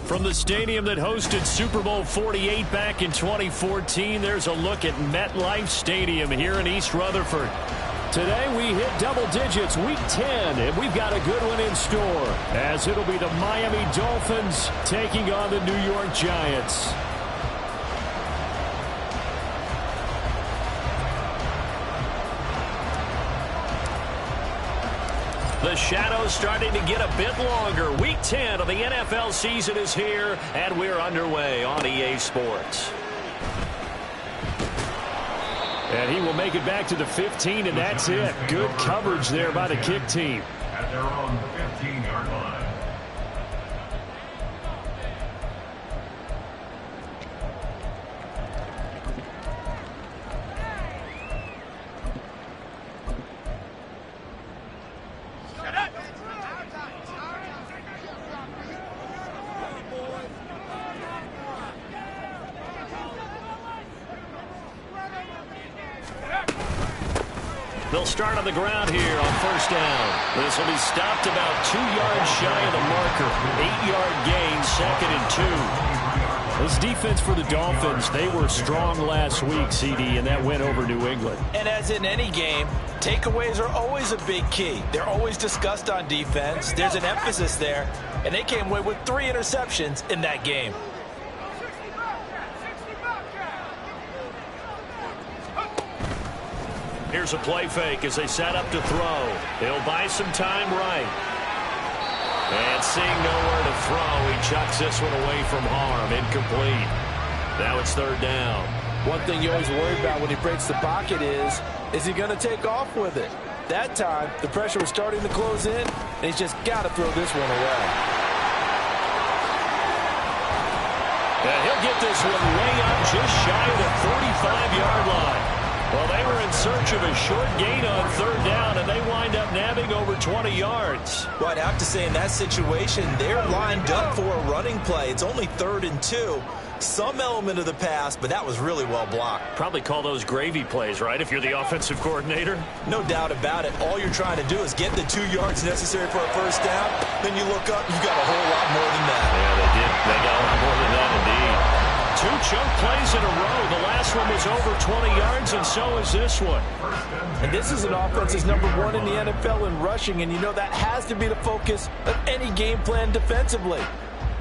From the stadium that hosted Super Bowl 48 back in 2014, there's a look at MetLife Stadium here in East Rutherford. Today we hit double digits, Week 10, and we've got a good one in store, as it'll be the Miami Dolphins taking on the New York Giants. The shadow's starting to get a bit longer. Week 10 of the NFL season is here, and we're underway on EA Sports. And he will make it back to the 15, and that's it. Good coverage there by the kick team. At their own 15-yard line. They'll start on the ground here on first down. This will be stopped about 2 yards shy of the marker. 8-yard gain, 2nd and 2. This defense for the Dolphins, they were strong last week, CD, and that went over New England. And as in any game, takeaways are always a big key. They're always discussed on defense. There's an emphasis there, and they came away with 3 interceptions in that game. Here's a play fake as they set up to throw. He'll buy some time right. And seeing nowhere to throw, he chucks this one away from harm. Incomplete. Now it's 3rd down. One thing you always worry about when he breaks the pocket is he going to take off with it? That time, the pressure was starting to close in, and he's just got to throw this one away. And he'll get this one way up just shy of the 35-yard line. Well, they were in search of a short gain on 3rd down, and they wind up nabbing over 20 yards. Well, I'd have to say in that situation, they're lined up for a running play. It's only 3rd and 2. Some element of the pass, but that was really well blocked. Probably call those gravy plays, right, if you're the offensive coordinator? No doubt about it. All you're trying to do is get the 2 yards necessary for a first down. Then you look up, you got a whole lot more than that. Yeah, they did. They got a lot more than that, indeed. 2 chunk plays in a row. The last one was over 20 yards, and so is this one. And this is an offense that's #1 in the NFL in rushing, and you know that has to be the focus of any game plan defensively.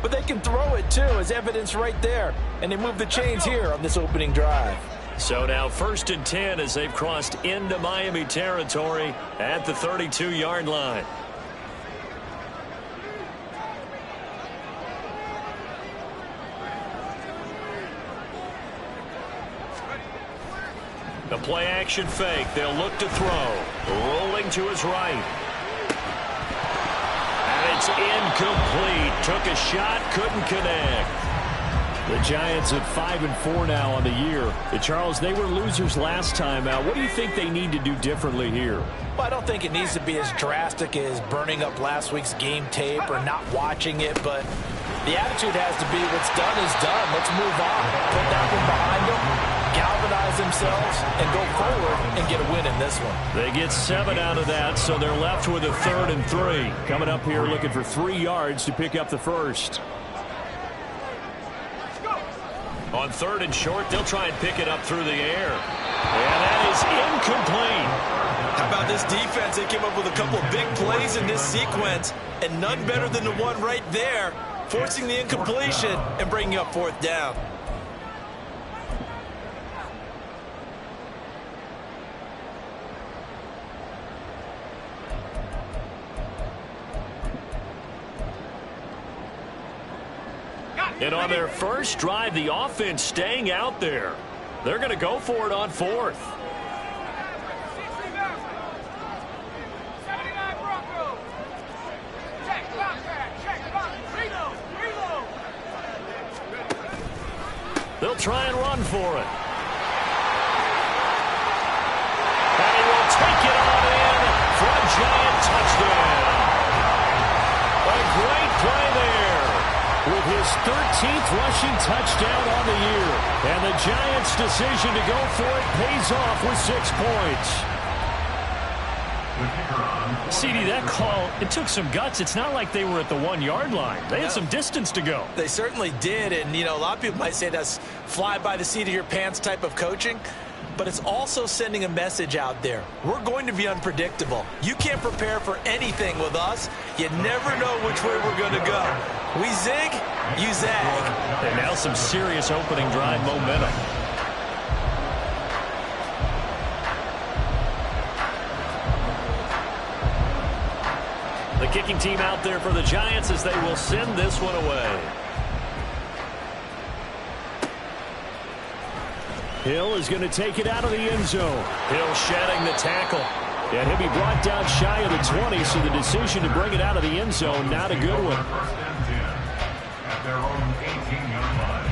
But they can throw it, too, as evidence right there. And they move the chains here on this opening drive. So now 1st and 10 as they've crossed into Miami territory at the 32-yard line. The play action fake. They'll look to throw. Rolling to his right. And it's incomplete. Took a shot, couldn't connect. The Giants at 5-4 now on the year. Charles, they were losers last time out. What do you think they need to do differently here? Well, I don't think it needs to be as drastic as burning up last week's game tape or not watching it, but the attitude has to be what's done is done. Let's move on. Put that one behind them, galvanize themselves, and go forward and get a win in this one. They get 7 out of that, so they're left with a 3rd and 3. Coming up here looking for 3 yards to pick up the first. On 3rd and short, they'll try and pick it up through the air. And that is incomplete. How about this defense? They came up with a couple of big plays in this sequence, and none better than the one right there, forcing the incompletion and bringing up 4th down. And on their first drive, the offense staying out there. They're going to go for it on 4th. They'll try and run for it. And he will take it on in for a Giant touchdown. A great play there. With his 13th rushing touchdown on the year. And the Giants' decision to go for it pays off with 6 points. CD, that call, it took some guts. It's not like they were at the 1-yard line. They had some distance to go. They certainly did, and, you know, a lot of people might say that's fly by the seat of your pants type of coaching, but it's also sending a message out there. We're going to be unpredictable. You can't prepare for anything with us. You never know which way we're going to go. We zig, you zag. And now some serious opening drive momentum. The kicking team out there for the Giants as they will send this one away. Hill is going to take it out of the end zone. Hill shedding the tackle. And he'll be brought down shy of the 20, so the decision to bring it out of the end zone, not a good one. At their own 18-yard line.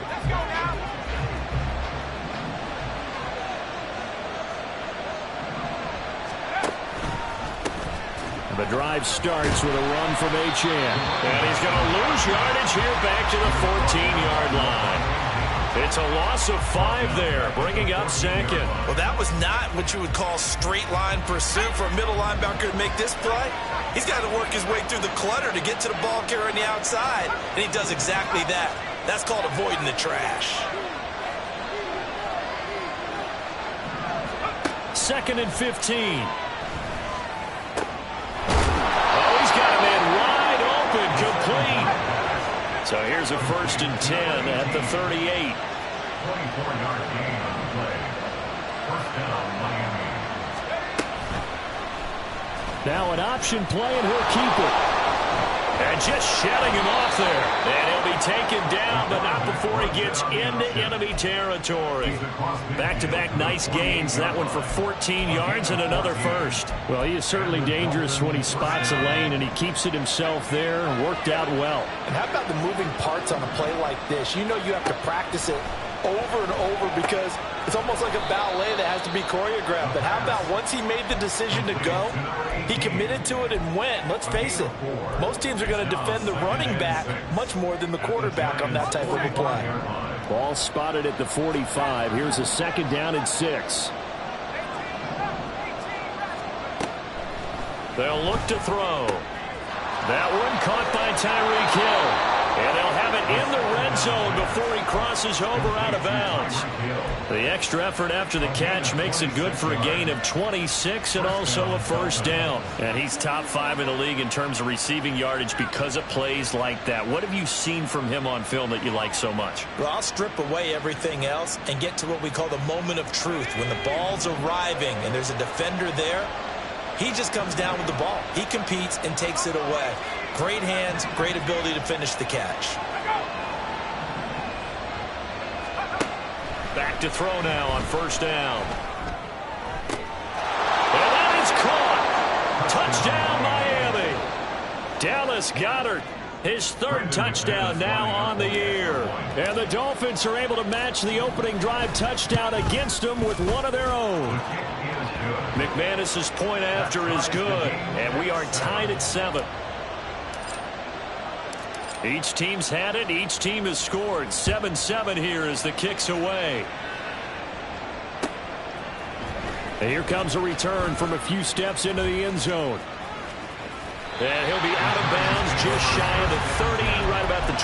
Let's go now. The drive starts with a run from H.N. And he's going to lose yardage here back to the 14-yard line. It's a loss of 5 there, bringing up second. Well, that was not what you would call straight line pursuit for a middle linebacker to make this play. He's got to work his way through the clutter to get to the ball carrier on the outside, and he does exactly that. That's called avoiding the trash. 2nd and 15. Complete. So here's a 1st and 10 at the 38. 24-yard gain on the play. First down, Miami. Now an option play, and he'll keep it. And just shedding him off there. And he'll be taken down, but not before he gets into enemy territory. Back-to-back nice gains. That one for 14 yards and another first. Well, he is certainly dangerous when he spots a lane, and he keeps it himself there. Worked out well. And how about the moving parts on a play like this? You know you have to practice it over and over because it's almost like a ballet that has to be choreographed. But how about once he made the decision to go, he committed to it and went. Let's face it, most teams are going to defend the running back much more than the quarterback on that type of a play. Ball spotted at the 45. Here's a 2nd down and 6. They'll look to throw. That one caught by Tyreek Hill. And they'll have it in the red zone before he crosses over out of bounds. The extra effort after the catch makes it good for a gain of 26 and also a 1st down. And he's top 5 in the league in terms of receiving yardage because of plays like that. What have you seen from him on film that you like so much? Well, I'll strip away everything else and get to what we call the moment of truth. When the ball's arriving and there's a defender there, he just comes down with the ball. He competes and takes it away. Great hands, great ability to finish the catch. Back to throw now on 1st down. And that is caught. Touchdown, Miami. Dallas Goedert, his 3rd touchdown now on the year. And the Dolphins are able to match the opening drive touchdown against them with one of their own. McManus's point after is good, and we are tied at 7. Each team's had it. Each team has scored. 7-7 here as the kick's away. And here comes a return from a few steps into the end zone. And he'll be out of bounds just shy of the 30, right about the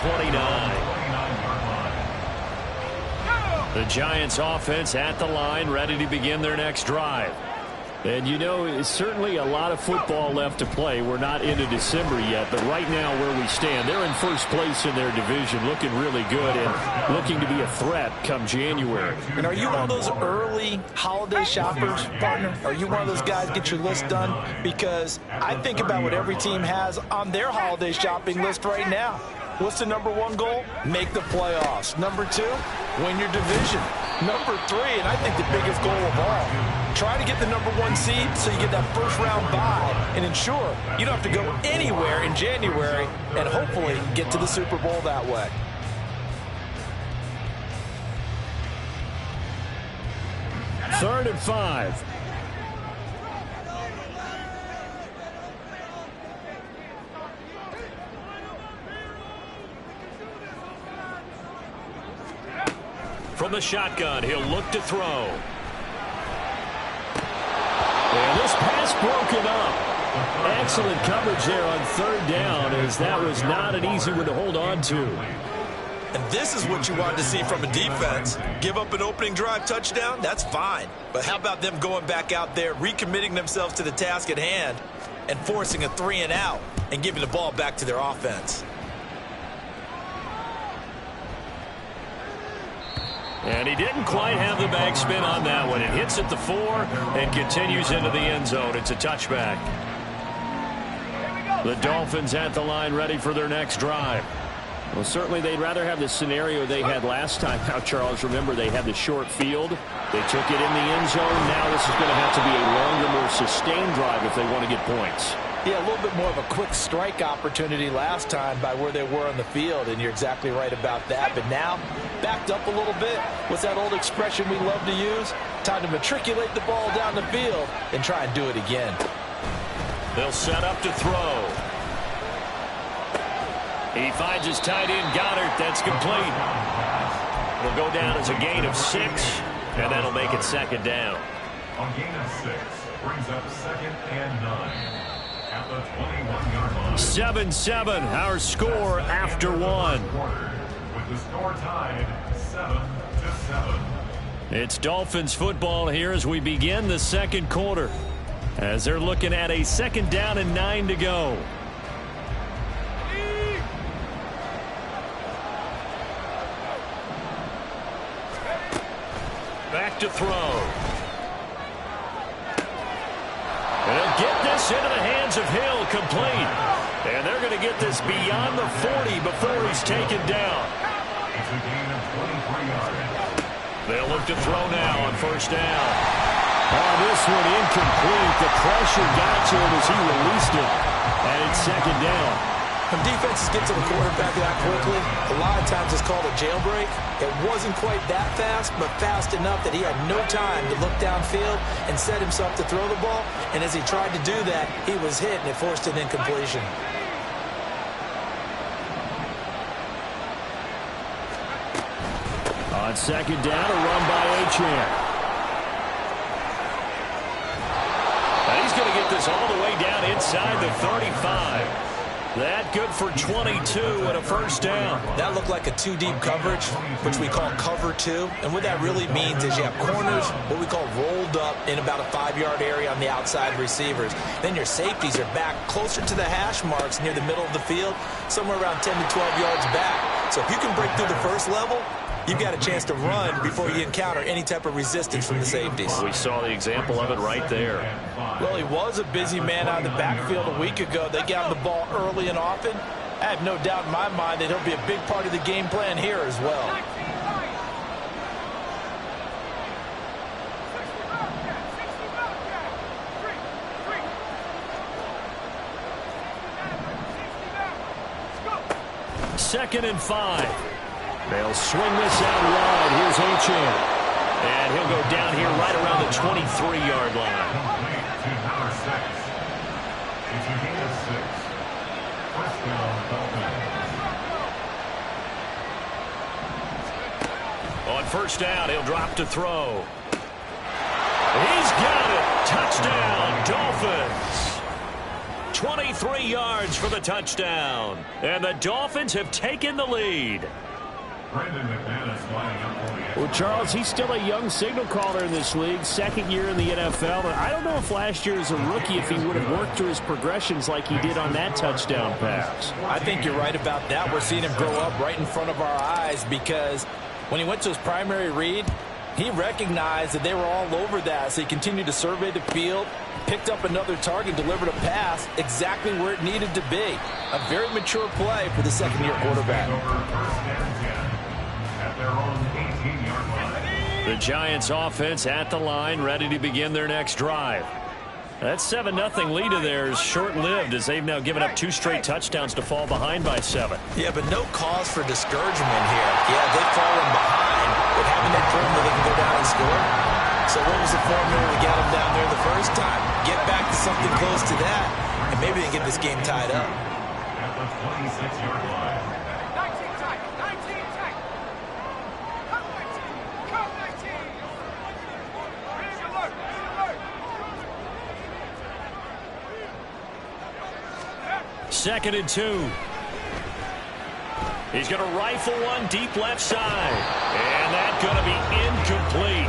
29. The Giants offense at the line, ready to begin their next drive. And, you know, it's certainly a lot of football left to play. We're not into December yet, but right now where we stand, they're in 1st place in their division, looking really good and looking to be a threat come January. And are you one of those early holiday shoppers, partner? Are you one of those guys get your list done? Because I think about what every team has on their holiday shopping list right now. What's the #1 goal? Make the playoffs. #2, win your division. #3, and I think the biggest goal of all, try to get the #1 seed so you get that 1st round bye and ensure you don't have to go anywhere in January and hopefully get to the Super Bowl that way. Third and 5. From the shotgun, he'll look to throw. This pass broken up. Excellent coverage there on third down, as that was not an easy one to hold on to. And this is what you wanted to see from a defense. Give up an opening drive touchdown, that's fine. But how about them going back out there, recommitting themselves to the task at hand, and forcing a 3-and-out and giving the ball back to their offense. And he didn't quite have the backspin on that one. It hits at the 4 and continues into the end zone. It's a touchback. The Dolphins at the line, ready for their next drive. Well, certainly they'd rather have the scenario they had last time. Now, Charles, remember, they had the short field. They took it in the end zone. Now this is going to have to be a longer, more sustained drive if they want to get points. Yeah, a little bit more of a quick strike opportunity last time by where they were on the field, and you're exactly right about that. But now, backed up a little bit. What's that old expression we love to use? Time to matriculate the ball down the field and try and do it again. They'll set up to throw. He finds his tight end, Goddard. That's complete. It'll go down as a gain of 6, and that'll make it second down. A gain of 6 brings up 2nd and 9 at the 21-yard line. 7-7, our score after 1. With the score tied 7-7. It's Dolphins football here as we begin the second quarter, as they're looking at a 2nd down and 9 to go. Back to throw. And he'll get this into the hands of Hill, complete. And they're going to get this beyond the 40 before he's taken down. It's a gain of 23 yards. They'll look to throw now on first down. Oh, this one incomplete. The pressure got to him as he released it. And it's 2nd down. When defenses get to the quarterback that quickly, a lot of times it's called a jailbreak. It wasn't quite that fast, but fast enough that he had no time to look downfield and set himself to throw the ball. And as he tried to do that, he was hit, and it forced an incompletion. On 2nd down, a run by Achane. He's going to get this all the way down inside the 35. That good for 22 and a first down. That looked like a 2-deep coverage, which we call cover 2. And what that really means is you have corners, what we call rolled up in about a 5-yard area on the outside receivers. Then your safeties are back closer to the hash marks near the middle of the field, somewhere around 10 to 12 yards back. So if you can break through the first level, you've got a chance to run before you encounter any type of resistance from the safeties. We saw the example of it right there. Well, he was a busy man out of the backfield a week ago. They got him the ball early and often. I have no doubt in my mind that he'll be a big part of the game plan here as well. Second and 5. They'll swing this out wide. Here's Achane. And he'll go down here right around the 23-yard line. To number 6. It's a gain of 6. First down, Dolphins. On first down, he'll drop to throw. He's got it. Touchdown, Dolphins. 23 yards for the touchdown. And the Dolphins have taken the lead. Well, Charles, he's still a young signal caller in this league, 2nd year in the NFL. And I don't know if last year as a rookie if he would have worked through his progressions like he did on that touchdown pass. I think you're right about that. We're seeing him grow up right in front of our eyes because when he went to his primary read, he recognized that they were all over that. So he continued to survey the field, picked up another target, delivered a pass exactly where it needed to be. A very mature play for the 2nd-year quarterback. The Giants offense at the line, ready to begin their next drive. That 7-0 lead of theirs short-lived as they've now given up 2 straight touchdowns to fall behind by 7. Yeah, but no cause for discouragement here. Yeah, they've fallen behind, but haven't they proven that they can go down and score? So what was the formula to get them down there the first time? Get back to something close to that, and maybe they get this game tied up. At the 26-yard line. 2nd and 2. He's going to rifle one deep left side. And that's going to be incomplete.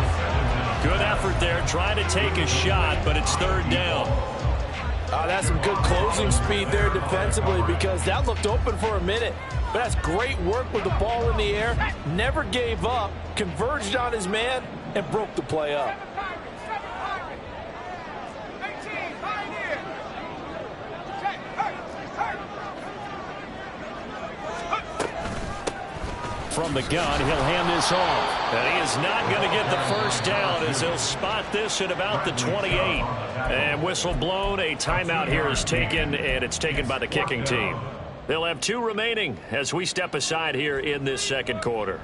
Good effort there, trying to take a shot, but it's 3rd down. That's some good closing speed there defensively, because that looked open for a minute. But that's great work with the ball in the air. Never gave up, converged on his man, and broke the play up. From the gun, he'll hand this off. And he is not going to get the first down, as he'll spot this at about the 28. And whistle blown. A timeout here is taken, and it's taken by the kicking team. They'll have 2 remaining as we step aside here in this 2nd quarter.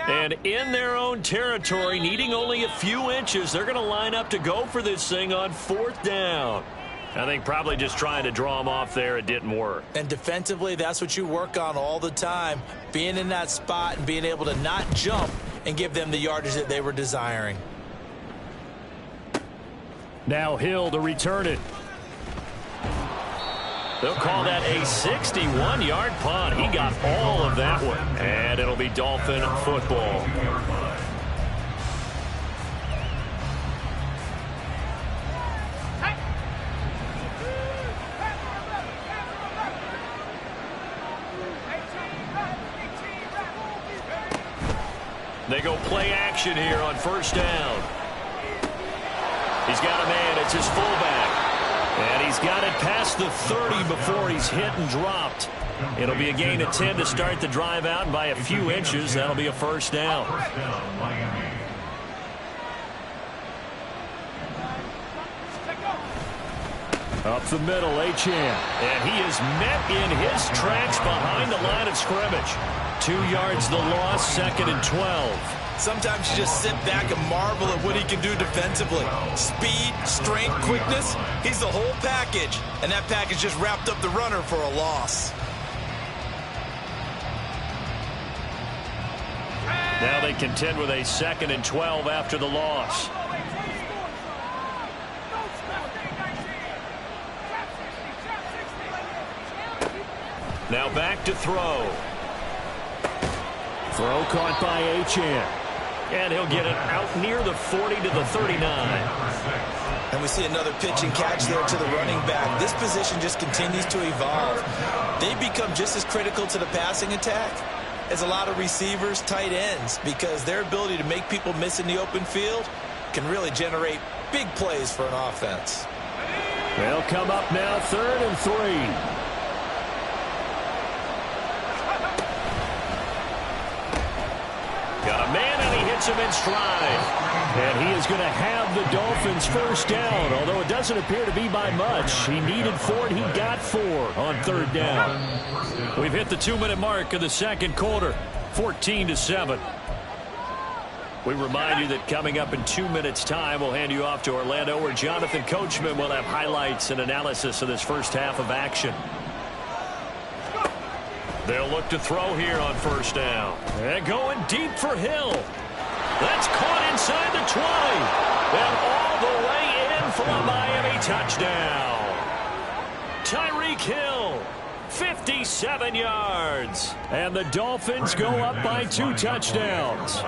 And in their own territory, needing only a few inches, they're going to line up to go for this thing on 4th down. I think probably just trying to draw them off there. It didn't work. And defensively, that's what you work on all the time. Being in that spot and being able to not jump and give them the yardage that they were desiring. Now Hill to return it. They'll call that a 61-yard punt. He got all of that one. And it'll be Dolphin football. They go play action here on 1st down. He's got a man. It's his fullback. And he's got it past the 30 before he's hit and dropped. It'll be a gain of 10 to start the drive out, and by a few inches, that'll be a 1st down. Up the middle, Achane. And he is met in his tracks behind the line of scrimmage. 2 yards the loss, 2nd and 12. Sometimes you just sit back and marvel at what he can do defensively. Speed, strength, quickness. He's the whole package. And that package just wrapped up the runner for a loss. Now they contend with a 2nd and 12 after the loss. Now back to throw. Throw caught by Achane. And he'll get it out near the 40 to the 39. And we see another pitch and catch there to the running back. This position just continues to evolve. They become just as critical to the passing attack as a lot of receivers, tight ends, because their ability to make people miss in the open field can really generate big plays for an offense. They'll come up now, 3rd and 3. Got a man, and he hits him in stride. And he is going to have the Dolphins' 1st down, although it doesn't appear to be by much. He needed 4, and he got 4 on 3rd down. We've hit the 2-minute mark of the 2nd quarter, 14-7. We remind you that coming up in 2 minutes' time, we'll hand you off to Orlando, where Jonathan Coachman will have highlights and analysis of this first half of action. They'll look to throw here on 1st down. And going deep for Hill. That's caught inside the 20. And all the way in for a Miami touchdown. Tyreek Hill, 57 yards. And the Dolphins go up by 2 touchdowns.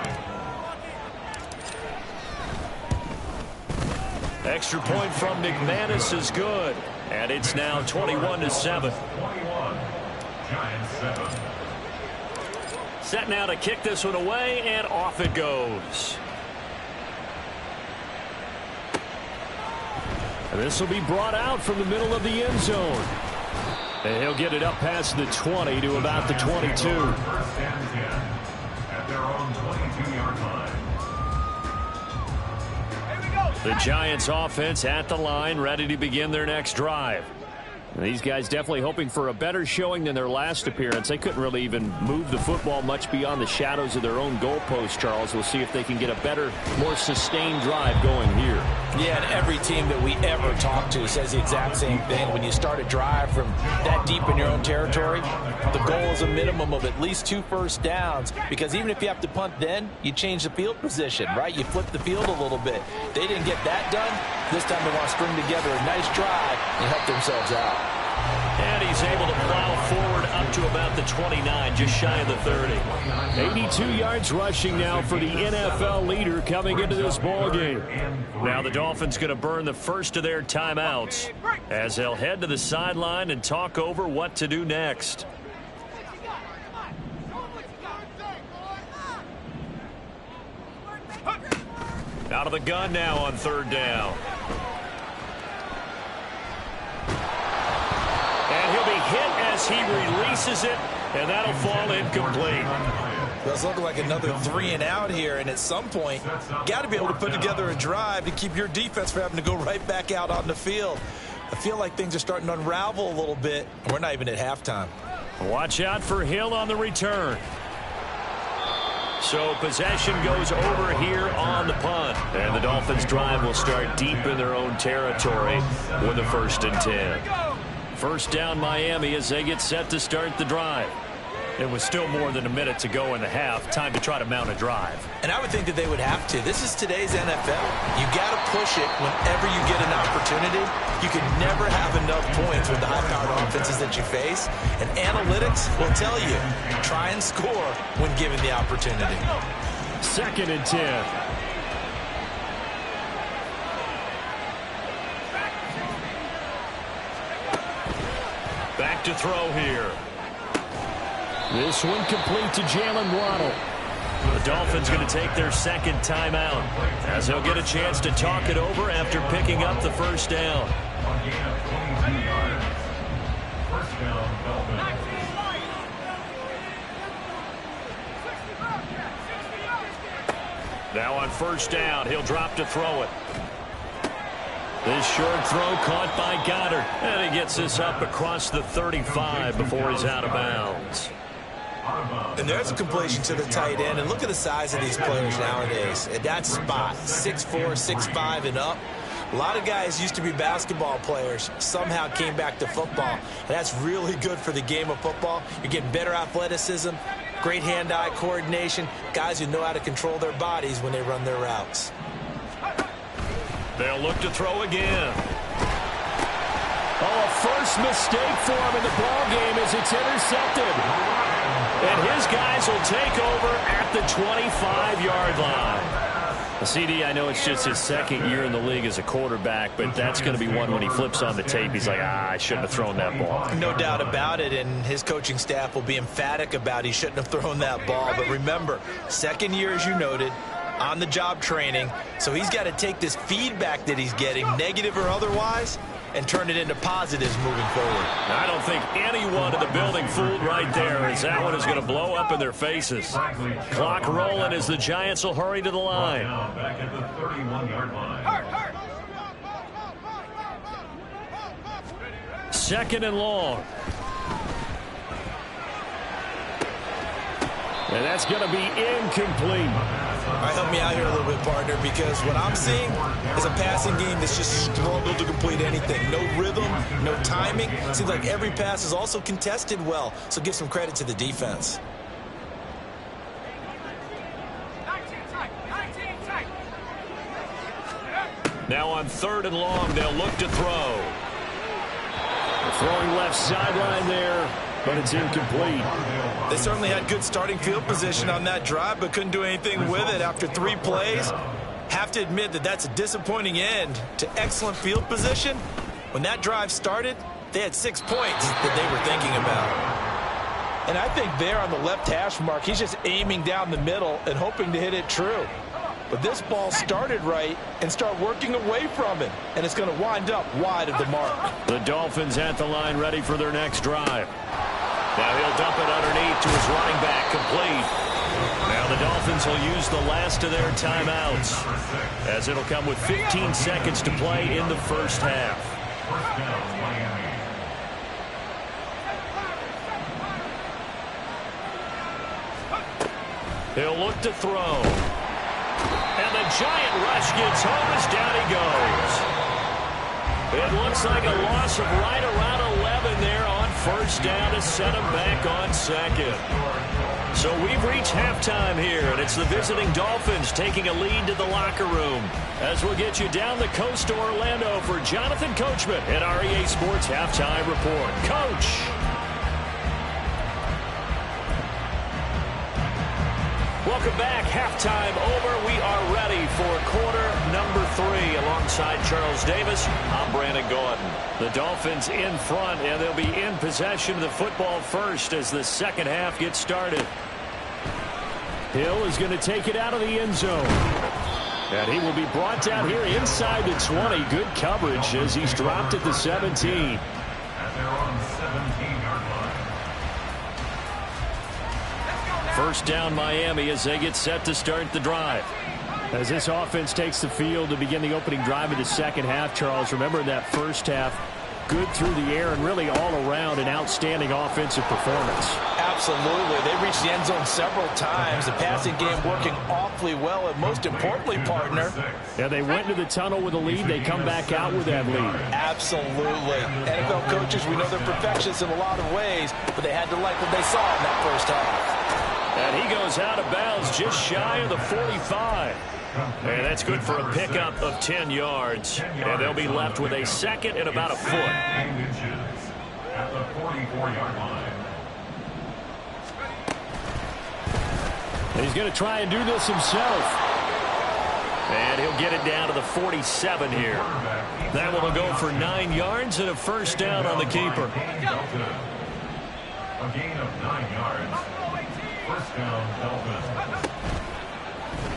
Extra point from McManus is good. And it's now 21-7. Set now to kick this one away, and off it goes. And this will be brought out from the middle of the end zone. And he'll get it up past the 20 to about the 22. First and 10 at their own 22-yard line. Here we go. The Giants offense at the line, ready to begin their next drive. And these guys definitely hoping for a better showing than their last appearance. They couldn't really even move the football much beyond the shadows of their own goalpost, Charles. We'll see if they can get a better, more sustained drive going here. Yeah, and every team that we ever talk to says the exact same thing. When you start a drive from that deep in your own territory, the goal is a minimum of at least 2 first downs, because even if you have to punt then, you change the field position, right? You flip the field a little bit. They didn't get that done. This time they want to string together a nice drive and help themselves out. And he's able to plow forward up to about the 29, just shy of the 30. 82 yards rushing now for the NFL leader coming into this ball game. Now the Dolphins going to burn the first of their timeouts as they'll head to the sideline and talk over what to do next. Out of the gun now on 3rd down. And he'll be hit as he releases it, and that'll fall incomplete. Well, it's looking like another 3 and out here, and at some point, got to be able to put together a drive to keep your defense from having to go right back out on the field. I feel like things are starting to unravel a little bit, and we're not even at halftime. Watch out for Hill on the return. So possession goes over here on the punt. And the Dolphins drive will start deep in their own territory with a 1st and 10. First down Miami as they get set to start the drive. It was still more than a minute to go in the half. Time to try to mount a drive. And I would think that they would have to. This is today's NFL. You got to push it whenever you get an opportunity. You can never have enough points with the high-powered offenses that you face. And analytics will tell you, try and score when given the opportunity. 2nd and 10. Back to throw here. This one complete to Jalen Waddle. The Dolphins going to take their 2nd timeout as they'll get a chance to talk it over after picking up the 1st down. Now on 1st down, he'll drop to throw it. This short throw caught by Goddard. And he gets this up across the 35 before he's out of bounds. And there's a completion to the tight end. And look at the size of these players nowadays. At that spot, 6'4", 6'5", and up. A lot of guys used to be basketball players, somehow came back to football. And that's really good for the game of football. You're getting better athleticism, great hand-eye coordination, guys who know how to control their bodies when they run their routes. They'll look to throw again. Oh, a first mistake for him in the ball game as it's intercepted. And his guys will take over at the 25-yard line. CD, I know it's just his 2nd year in the league as a quarterback, but that's going to be one when he flips on the tape. He's like, I shouldn't have thrown that ball. No doubt about it, and his coaching staff will be emphatic about he shouldn't have thrown that ball. But remember, 2nd year, as you noted, on-the-job training, so he's got to take this feedback that he's getting, negative or otherwise, and turn it into positives moving forward. I don't think anyone in the building fooled right there, as that one is going to blow up in their faces. Clock rolling as the Giants will hurry to the line. Back at the 31-yard line. 2nd and long. And that's going to be incomplete. All right, help me out here a little bit, partner, because what I'm seeing is a passing game that's just struggled to complete anything. No rhythm, no timing. Seems like every pass is also contested well, so give some credit to the defense. Now on 3rd and long, they'll look to throw. Throwing left sideline there, but it's incomplete. They certainly had good starting field position on that drive, but couldn't do anything with it after 3 plays. Have to admit that that's a disappointing end to excellent field position. When that drive started, they had 6 points that they were thinking about. And I think there on the left hash mark, he's just aiming down the middle and hoping to hit it true. But this ball started right and start working away from it, and it's going to wind up wide of the mark. The Dolphins at the line ready for their next drive. Now he'll dump it underneath to his running back, complete. Now Now the Dolphins will use the last of their timeouts, as it'll come with 15 seconds to play in the first half. First down, Miami. He'll look to throw. And the giant rush gets home as down he goes. It looks like a loss of right around 11 there on first down to set him back on second. So we've reached halftime here, and it's the visiting Dolphins taking a lead to the locker room. As we'll get you down the coast to Orlando for Jonathan Coachman at REA Sports Halftime Report. Coach. Welcome back. Halftime over. We are ready for quarter number 3. Alongside Charles Davis, I'm Brandon Gordon. The Dolphins in front, and they'll be in possession of the football first as the second half gets started. Hill is going to take it out of the end zone. And he will be brought down here inside the 20. Good coverage as he's dropped at the 17. And they're on the 17-yard line. First down Miami as they get set to start the drive. As this offense takes the field to begin the opening drive of the second half, Charles, remember that first half, good through the air and really all around an outstanding offensive performance. Absolutely. They reached the end zone several times. The passing game working awfully well, and most importantly, partner. Yeah, they went into the tunnel with a lead. They come back out with that lead. Absolutely. NFL coaches, we know they're perfectionists in a lot of ways, but they had to like what they saw in that first half. And he goes out of bounds just shy of the 45. And that's good for a pickup of 10 yards. And they'll be left with a second and about a foot. At the 44-yard line. He's going to try and do this himself. And he'll get it down to the 47 here. That one will go for 9 yards and a first down on the keeper. A gain of 9 yards. First down, Dolphins.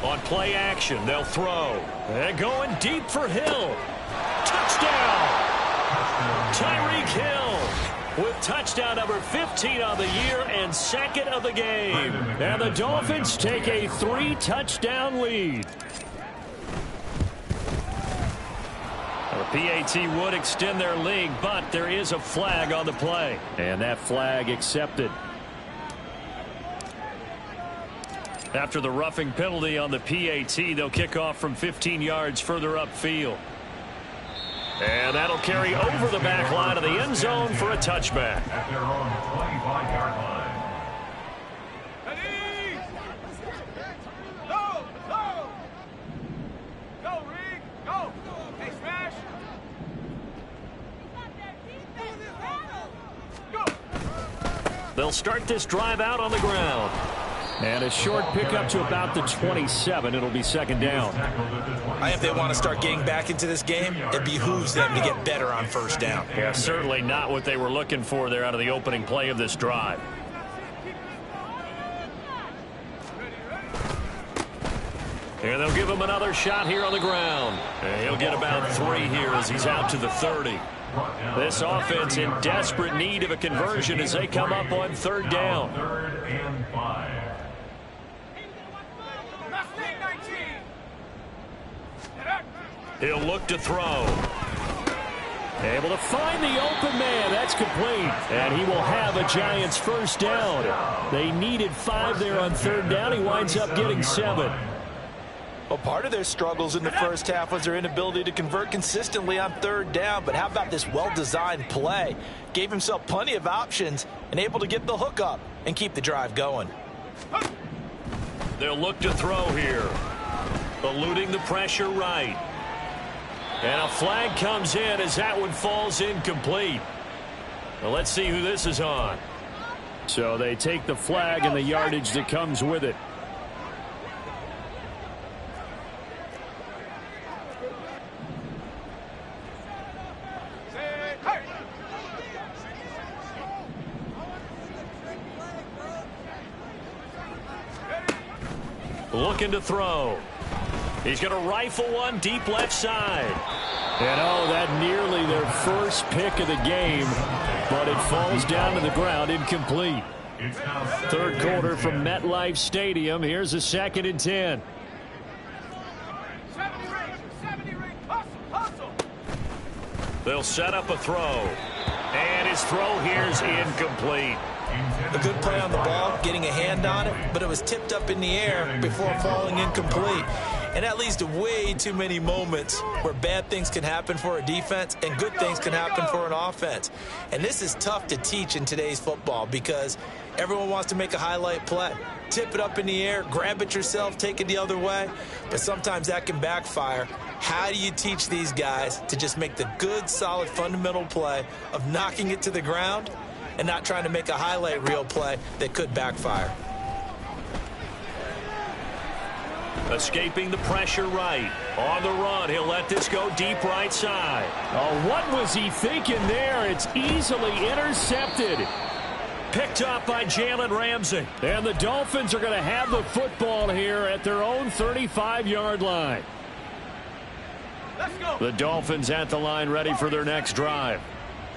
On play action, they'll throw. And going deep for Hill. Touchdown! Tyreek Hill with touchdown number 15 on the year and second of the game. And the Dolphins take a 3-touchdown lead. The PAT would extend their lead, but there is a flag on the play. And that flag accepted. After the roughing penalty on the PAT, they'll kick off from 15 yards further upfield. And that'll carry over the back line of the end zone for a touchback. At their own 25-yard line. Ready? Go! Go! Go, Reed! Go! Hey, smash! Go! They'll start this drive out on the ground. And a short pickup to about the 27. It'll be second down. I think if they want to start getting back into this game, it behooves them to get better on first down. Yeah, certainly not what they were looking for there out of the opening play of this drive. And they'll give him another shot here on the ground. And he'll get about 3 here as he's out to the 30. This offense in desperate need of a conversion as they come up on third down. 3rd and 5. He'll look to throw. Able to find the open man. That's complete. And he will have a Giants first down. They needed 5 there on third down. He winds up getting 7. Well, part of their struggles in the first half was their inability to convert consistently on third down. But how about this well-designed play? Gave himself plenty of options and able to get the hook up and keep the drive going. They'll look to throw here. Eluding the pressure right. And a flag comes in as that one falls incomplete. Well, let's see who this is on. So they take the flag and the yardage that comes with it. Looking to throw. He's going to rifle one deep left side. And oh, that nearly their first pick of the game, but it falls down to the ground incomplete. It's now second Third and quarter 10. from MetLife Stadium. Here's a 2nd and 10. 70 ring, hustle, hustle. They'll set up a throw. And his throw here's incomplete. A good play on the ball, getting a hand on it, but it was tipped up in the air before falling incomplete. And that leads to way too many moments where bad things can happen for a defense and good things can happen for an offense. And this is tough to teach in today's football because everyone wants to make a highlight play. Tip it up in the air, grab it yourself, take it the other way. But sometimes that can backfire. How do you teach these guys to just make the good, solid, fundamental play of knocking it to the ground and not trying to make a highlight reel play that could backfire? Escaping the pressure right. On the run, he'll let this go deep right side. Oh, what was he thinking there? It's easily intercepted. Picked up by Jalen Ramsey. And the Dolphins are going to have the football here at their own 35-yard line. Let's go. The Dolphins at the line ready for their next drive.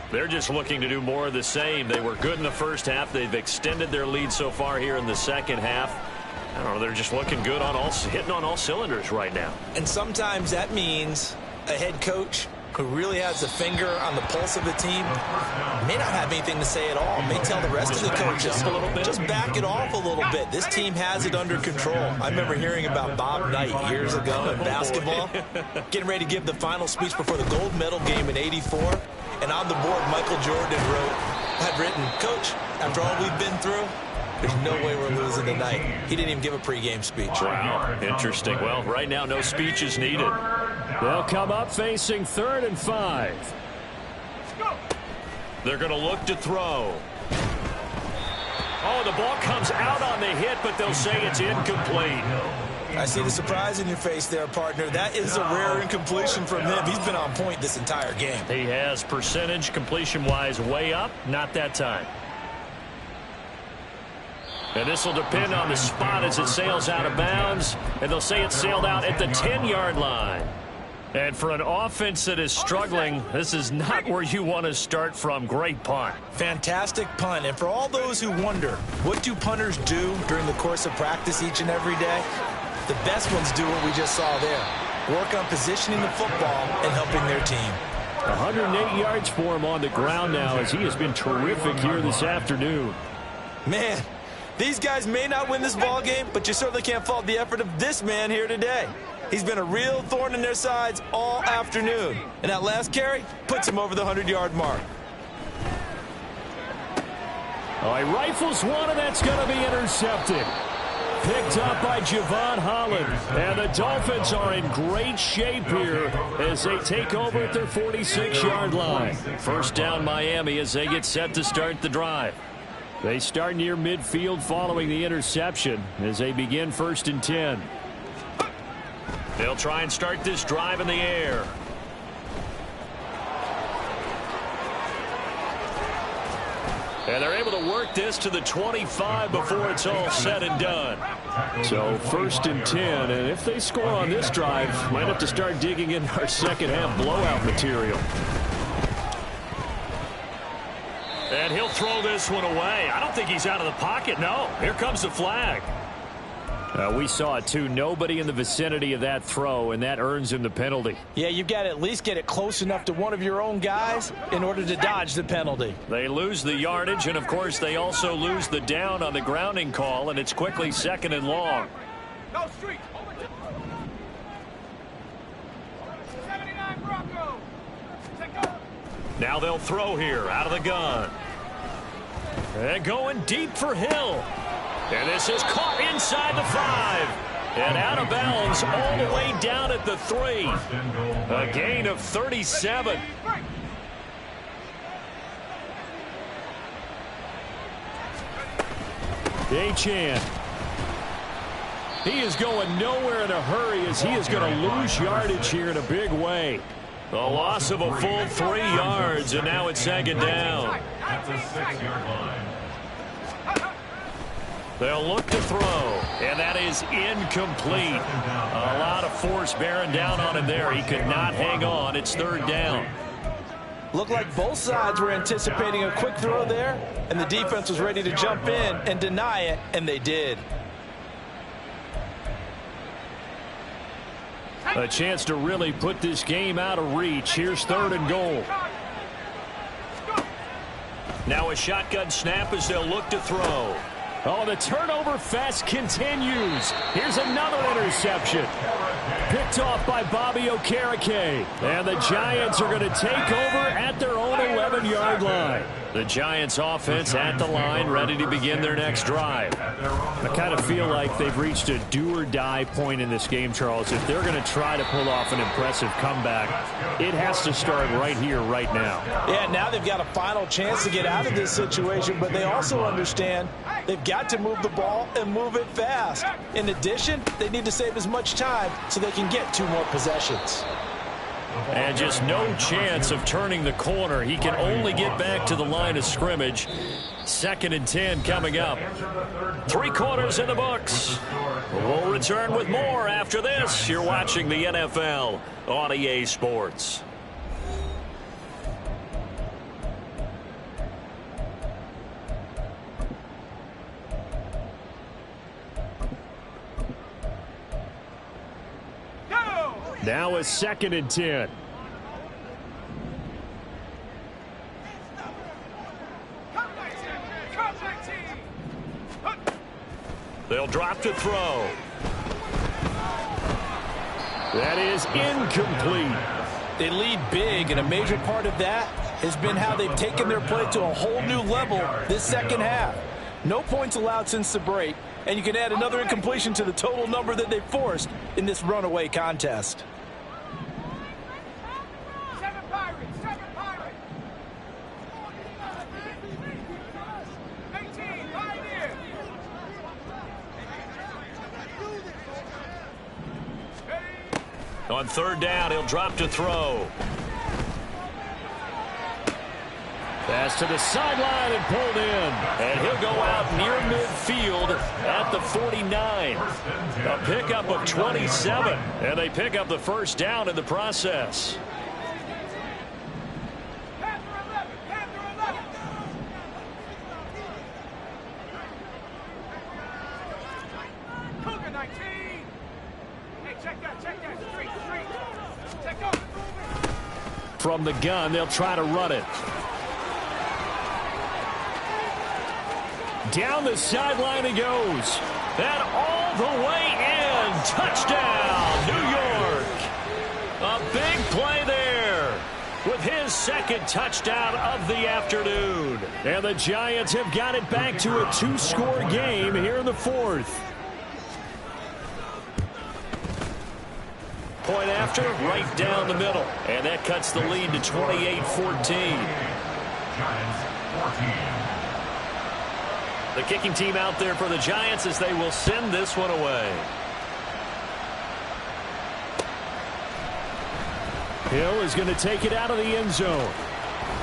They're just looking to do more of the same. They were good in the first half. They've extended their lead so far here in the second half. I don't know, they're just looking good on hitting on all cylinders right now. And sometimes that means a head coach who really has a finger on the pulse of the team may not have anything to say at all. May tell the rest of the coaches, just back it off a little bit. This team has it under control. I remember hearing about Bob Knight years ago in basketball, getting ready to give the final speech before the gold medal game in '84. And on the board, Michael Jordan had written, "Coach, after all we've been through, there's no way we're losing tonight." He didn't even give a pregame speech. Wow, interesting. Well, right now, no speech is needed. They'll come up facing 3rd and 5. They're going to look to throw. Oh, the ball comes out on the hit, but they'll say it's incomplete. I see the surprise in your face there, partner. That is a rare incompletion from him. He's been on point this entire game. He has percentage completion-wise way up, not that time. And this will depend on the spot as it sails out of bounds. And they'll say it sailed out at the 10-yard line. And for an offense that is struggling, this is not where you want to start from. Great punt. Fantastic punt. And for all those who wonder, what do punters do during the course of practice each and every day? The best ones do what we just saw there. Work on positioning the football and helping their team. 108 yards for him on the ground now as he has been terrific here this afternoon. Man, these guys may not win this ball game, but you certainly can't fault the effort of this man here today. He's been a real thorn in their sides all afternoon. And that last carry puts him over the 100-yard mark. Oh, he rifles one, and that's going to be intercepted. Picked up by Javon Holland. And the Dolphins are in great shape here as they take over at their 46-yard line. First down Miami as they get set to start the drive. They start near midfield following the interception as they begin 1st and 10. They'll try and start this drive in the air. And they're able to work this to the 25 before it's all said and done. So 1st and 10, and if they score on this drive, might have to start digging in our second half blowout material. And he'll throw this one away. I don't think he's out of the pocket. No, here comes the flag. We saw it, too. Nobody in the vicinity of that throw, and that earns him the penalty. Yeah, you've got to at least get it close enough to one of your own guys in order to dodge the penalty. They lose the yardage, and, of course, they also lose the down on the grounding call, and it's quickly 2nd and long. Go street. 79 Bronco. Take go. Now they'll throw here out of the gun. And going deep for Hill. And this is caught inside the 5. And out of bounds all the way down at the 3. A gain of 37. Achan. He is going nowhere in a hurry as he is going to lose yardage here in a big way. The loss of a full 3 yards, and now it's 2nd down. At the 6-yard line. They'll look to throw, and that is incomplete. A lot of force bearing down on him there. He could not hang on. It's 3rd down. Looked like both sides were anticipating a quick throw there, and the defense was ready to jump in and deny it, and they did. A chance to really put this game out of reach. Here's 3rd and goal. Now a shotgun snap as they'll look to throw. Oh, the turnover fest continues. Here's another interception. Picked off by Bobby Okereke. And the Giants are going to take over at their own 11-yard line. The Giants offense at the line, ready to begin their next drive. I kind of feel like they've reached a do-or-die point in this game, Charles. If they're going to try to pull off an impressive comeback, it has to start right here, right now. Yeah, now they've got a final chance to get out of this situation, but they also understand they've got to move the ball and move it fast. In addition, they need to save as much time so they can get 2 more possessions. And just no chance of turning the corner. He can only get back to the line of scrimmage. 2nd and 10 coming up. 3 quarters in the books. We'll return with more after this. You're watching the NFL on EA Sports. Now a 2nd and 10. They'll drop to throw. That is incomplete. They lead big, and a major part of that has been how they've taken their play to a whole new level this second half. No points allowed since the break, and you can add another incompletion to the total number that they've forced in this runaway contest. 7 Pirates, 7 Pirates. 18, Pioneers. On 3rd down, he'll drop to throw. Pass to the sideline and pulled in. And he'll go out near midfield at the 49. A pickup of 27. And they pick up the 1st down in the process. Cougar 19. Hey, check that. Street. Check over. From the gun, they'll try to run it. Down the sideline he goes. And all the way in. Touchdown, New York. A big play there with his 2nd touchdown of the afternoon. And the Giants have got it back to a 2-score game here in the 4th. Point after, right down the middle. And that cuts the lead to 28-14. Giants 14. The kicking team out there for the Giants as they will send this one away. Hill is going to take it out of the end zone.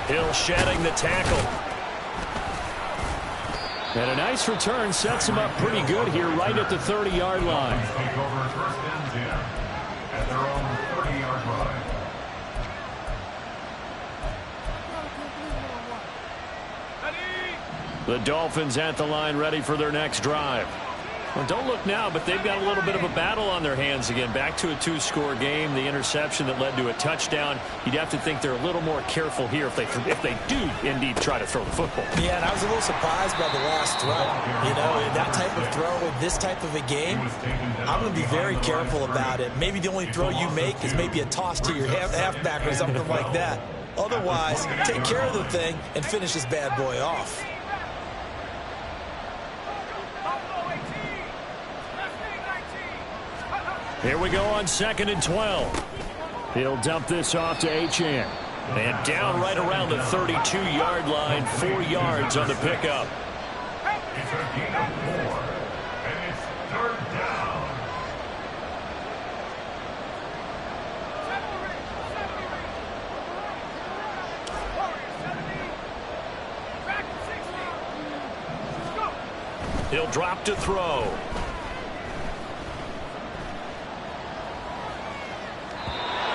Hill shedding the tackle. And a nice return sets him up pretty good here right at the 30-yard line. Take over 1st and 10 at their own 30-yard line. The Dolphins at the line ready for their next drive. Well, don't look now, but they've got a little bit of a battle on their hands again. Back to a 2-score game. The interception that led to a touchdown. You'd have to think they're a little more careful here if they do indeed try to throw the football. Yeah, and I was a little surprised by the last throw. You know, in that type of throw in this type of a game, I'm going to be very careful about it. Maybe the only throw you make is maybe a toss to your halfback or something like that. Otherwise, take care of the thing and finish this bad boy off. Here we go on 2nd and 12. He'll dump this off to Achane. And down right around the 32-yard line, 4 yards on the pickup. It's a gain of 4, and it's 3rd down. He'll drop to throw.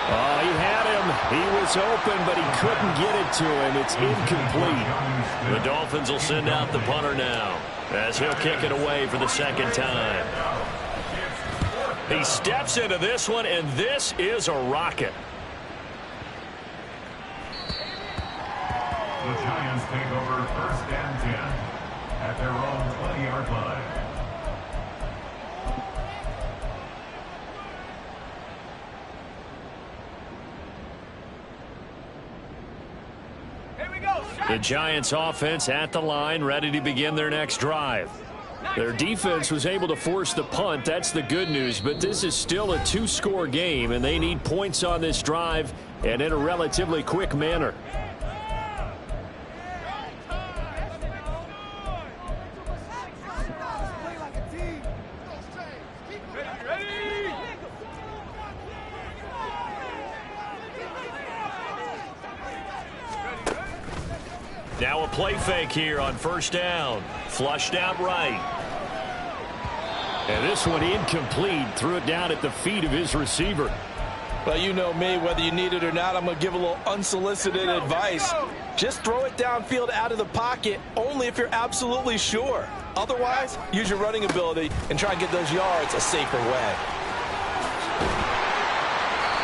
Oh, he had him. He was open, but he couldn't get it to him. It's incomplete. The Dolphins will send out the punter now, as he'll kick it away for the second time. He steps into this one, and this is a rocket. The Giants take over 1st and 10 at their own 20-yard line. The Giants offense at the line, ready to begin their next drive. Their defense was able to force the punt. That's the good news, but this is still a 2-score game, and they need points on this drive and in a relatively quick manner. Now a play fake here on 1st down. Flushed out right. And this one incomplete. Threw it down at the feet of his receiver. Well, you know me, whether you need it or not, I'm going to give a little unsolicited advice. Just throw it downfield out of the pocket, only if you're absolutely sure. Otherwise, use your running ability and try and get those yards a safer way.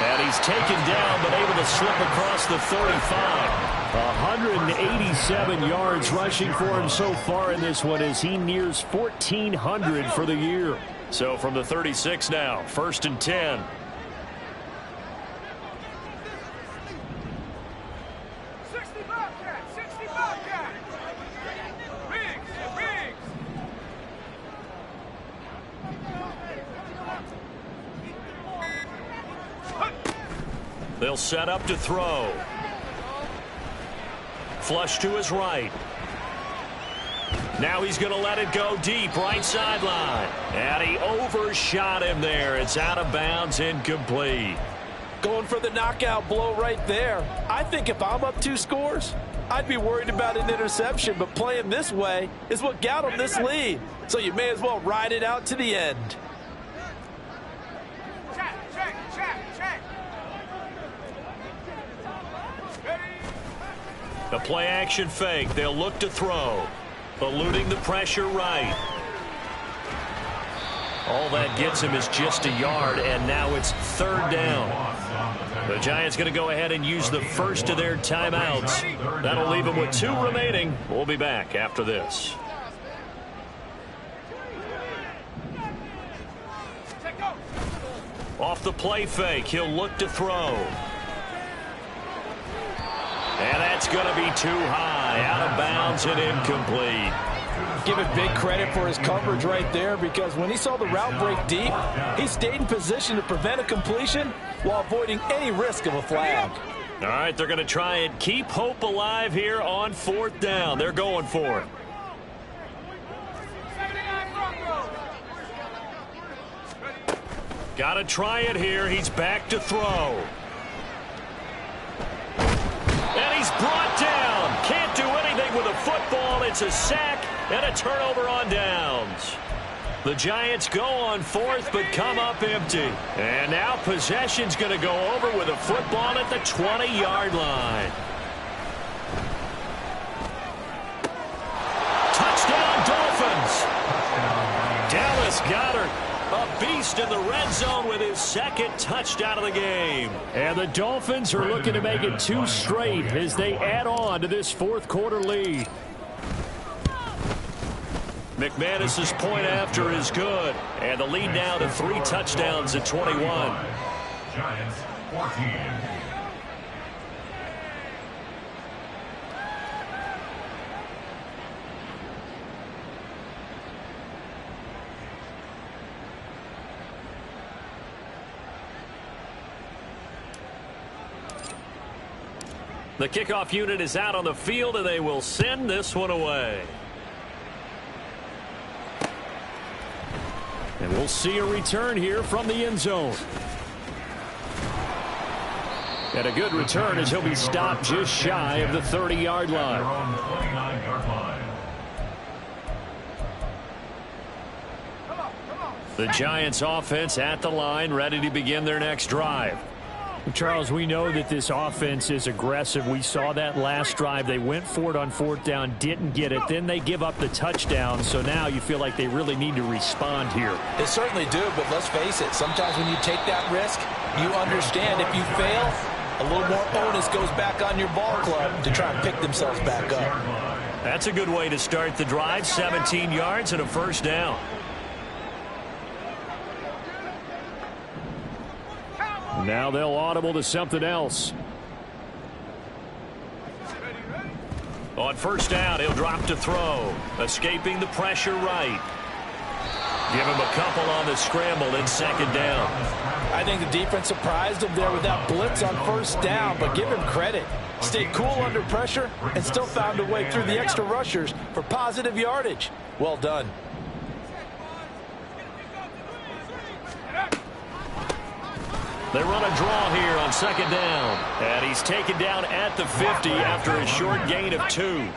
And he's taken down, but able to slip across the 35. 187 yards rushing for him so far in this one as he nears 1,400 for the year. So from the 36 now, 1st and 10. They'll set up to throw. Flush to his right. Now he's going to let it go deep, right sideline. And he overshot him there. It's out of bounds, incomplete. Going for the knockout blow right there. I think if I'm up 2 scores, I'd be worried about an interception, but playing this way is what got him this lead. So you may as well ride it out to the end. The play action fake. They'll look to throw. Eluding the pressure right. All that gets him is just a yard, and now it's 3rd down. The Giants going to go ahead and use the first of their timeouts. That'll leave them with 2 remaining. We'll be back after this. Off the play fake, he'll look to throw. And that's going to be too high, out of bounds and incomplete. Give it big credit for his coverage right there, because when he saw the route break deep, he stayed in position to prevent a completion while avoiding any risk of a flag. All right, they're going to try and keep hope alive here on 4th down. They're going for it. Got to try it here. He's back to throw. And he's brought down. Can't do anything with a football. It's a sack and a turnover on downs. The Giants go on 4th, but come up empty. And now possession's going to go over with a football at the 20-yard line. Touchdown, Dolphins. Dallas Goedert, a beast in the red zone with his 2nd touchdown of the game. And the Dolphins are looking to make it 2 straight as they add on to this 4th quarter lead. McManus's point after is good. And the lead now to 3 touchdowns at 21. Giants 14. The kickoff unit is out on the field, and they will send this one away. And we'll see a return here from the end zone. And a good return as he'll be stopped just shy of the 30-yard line. The Giants offense at the line, ready to begin their next drive. Charles, we know that this offense is aggressive. We saw that last drive. They went for it on 4th down, didn't get it. Then they give up the touchdown. So now you feel like they really need to respond here. They certainly do, but let's face it. Sometimes when you take that risk, you understand if you fail, a little more onus goes back on your ball club to try and pick themselves back up. That's a good way to start the drive. 17 yards and a 1st down. Now they'll audible to something else. On 1st down, he'll drop to throw. Escaping the pressure right. Give him a couple on the scramble in 2nd down. I think the defense surprised him there with that blitz on 1st down, but give him credit. Stayed cool under pressure and still found a way through the extra rushers for positive yardage. Well done. They run a draw here on 2nd down. And he's taken down at the 50 after a short gain of 2.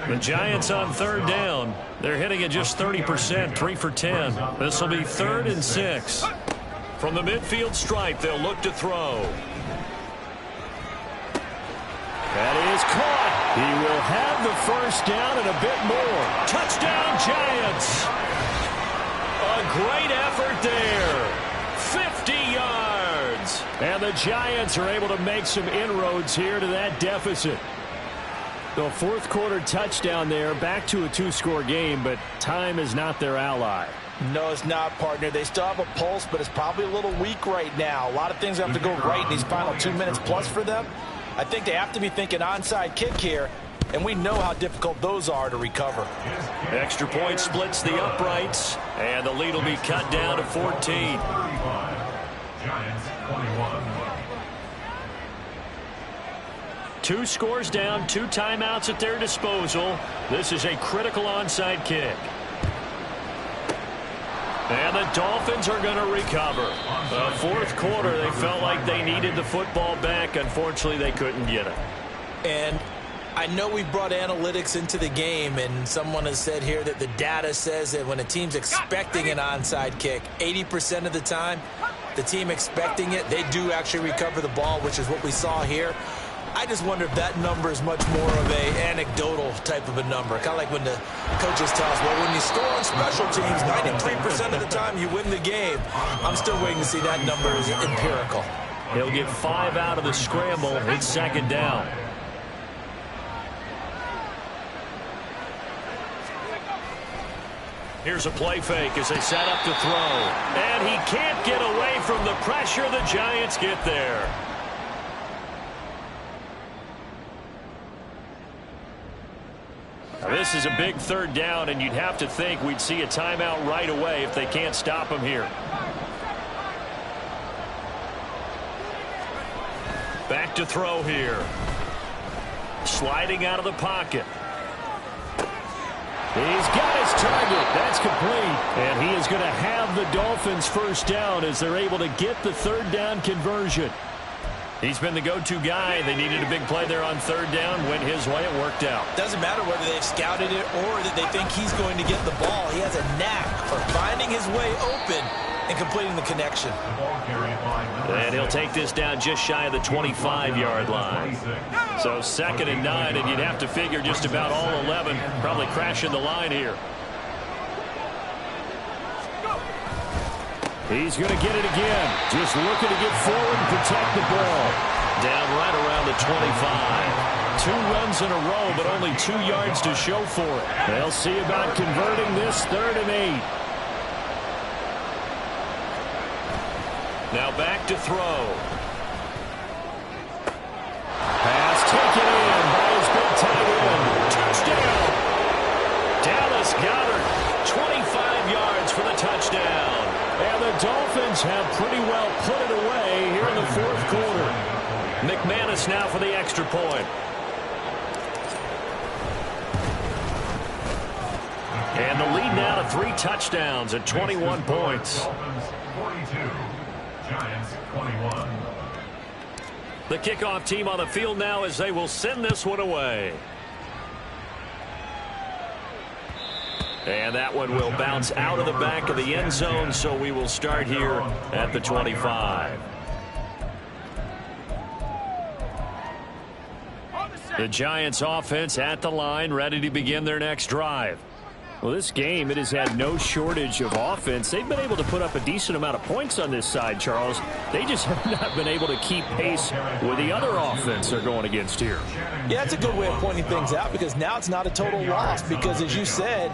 The Giants on 3rd down. They're hitting at just 30%, 3 for 10. This will be 3rd and 6. From the midfield stripe, they'll look to throw. That is caught. He will have the 1st down and a bit more. Touchdown, Giants. A great effort there. 50 yards. And the Giants are able to make some inroads here to that deficit. The 4th quarter touchdown there, back to a 2-score game, but time is not their ally. No, it's not, partner. They still have a pulse, but it's probably a little weak right now. A lot of things have to go right in these final 2 minutes plus for them. I think they have to be thinking onside kick here, and we know how difficult those are to recover. Extra point splits the uprights, and the lead will be cut down to 14. Giants 21. 2 scores down, 2 timeouts at their disposal. This is a critical onside kick. And the Dolphins are going to recover. The 4th quarter, they felt like they needed the football back. Unfortunately, they couldn't get it. And I know we brought analytics into the game, and someone has said here that the data says that when a team's expecting an onside kick, 80% of the time, the team expecting it, they do actually recover the ball, which is what we saw here. I just wonder if that number is much more of a anecdotal type of a number. Kind of like when the coaches tell us, well, when you score on special teams, 93% of the time you win the game. I'm still waiting to see that number is empirical. He'll get 5 out of the scramble. It's 2nd down. Here's a play fake as they set up to throw. And he can't get away from the pressure. The Giants get there. This is a big 3rd down, and you'd have to think we'd see a timeout right away if they can't stop him here. Back to throw here. Sliding out of the pocket. He's got his target. That's complete. And he is going to have the Dolphins' 1st down as they're able to get the 3rd down conversion. He's been the go-to guy. They needed a big play there on 3rd down. Went his way. It worked out. Doesn't matter whether they've scouted it or that they think he's going to get the ball. He has a knack for finding his way open and completing the connection. And he'll take this down just shy of the 25-yard line. So 2nd and 9, and you'd have to figure just about all 11 probably crashing the line here. He's going to get it again. Just looking to get forward and protect the ball. Down right around the 25. 2 runs in a row, but only 2 yards to show for it. They'll see about converting this 3rd and 8. Now back to throw. Pass taken in by his big tight end. Touchdown! Dallas Goedert, 25 yards for the touchdown. And the Dolphins have pretty well put it away here in the 4th quarter. McManus now for the extra point. And the lead now to 3 touchdowns at 21 points. 42. Giants 21. The kickoff team on the field now as they will send this one away. And that one will bounce out of the back of the end zone, so we will start here at the 25. The Giants offense at the line, ready to begin their next drive. Well, this game, it has had no shortage of offense. They've been able to put up a decent amount of points on this side, Charles. They just have not been able to keep pace with the other offense they're going against here. Yeah, it's a good way of pointing things out because now it's not a total loss because, as you said,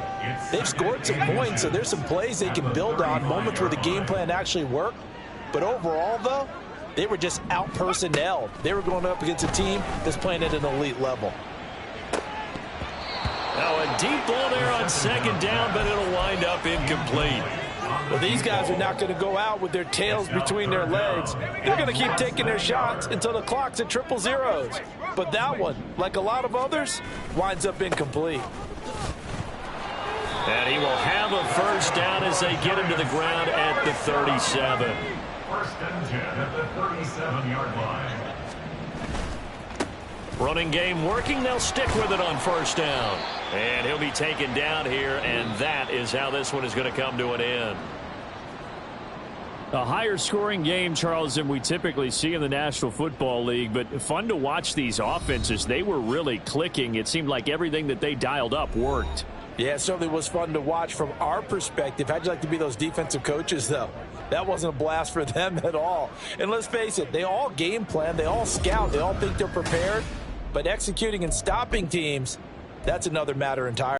they've scored some points, so there's some plays they can build on, moments where the game plan actually worked. But overall, though, they were just out-personnelled. They were going up against a team that's playing at an elite level. Now a deep ball there on second down, but it'll wind up incomplete. Well, these guys are not going to go out with their tails between their legs. They're going to keep taking their shots until the clock's at 000. But that one, like a lot of others, winds up incomplete. And he will have a first down as they get him to the ground at the 37. First and 10 at the 37-yard line. Running game working. They'll stick with it on first down. And he'll be taken down here, and that is how this one is going to come to an end. A higher scoring game, Charles, than we typically see in the National Football League, but fun to watch these offenses. They were really clicking. It seemed like everything that they dialed up worked. Yeah, it certainly was fun to watch from our perspective. How'd you like to be those defensive coaches, though? That wasn't a blast for them at all. And let's face it, they all game plan, they all scout, they all think they're prepared. But executing and stopping teams, that's another matter entirely.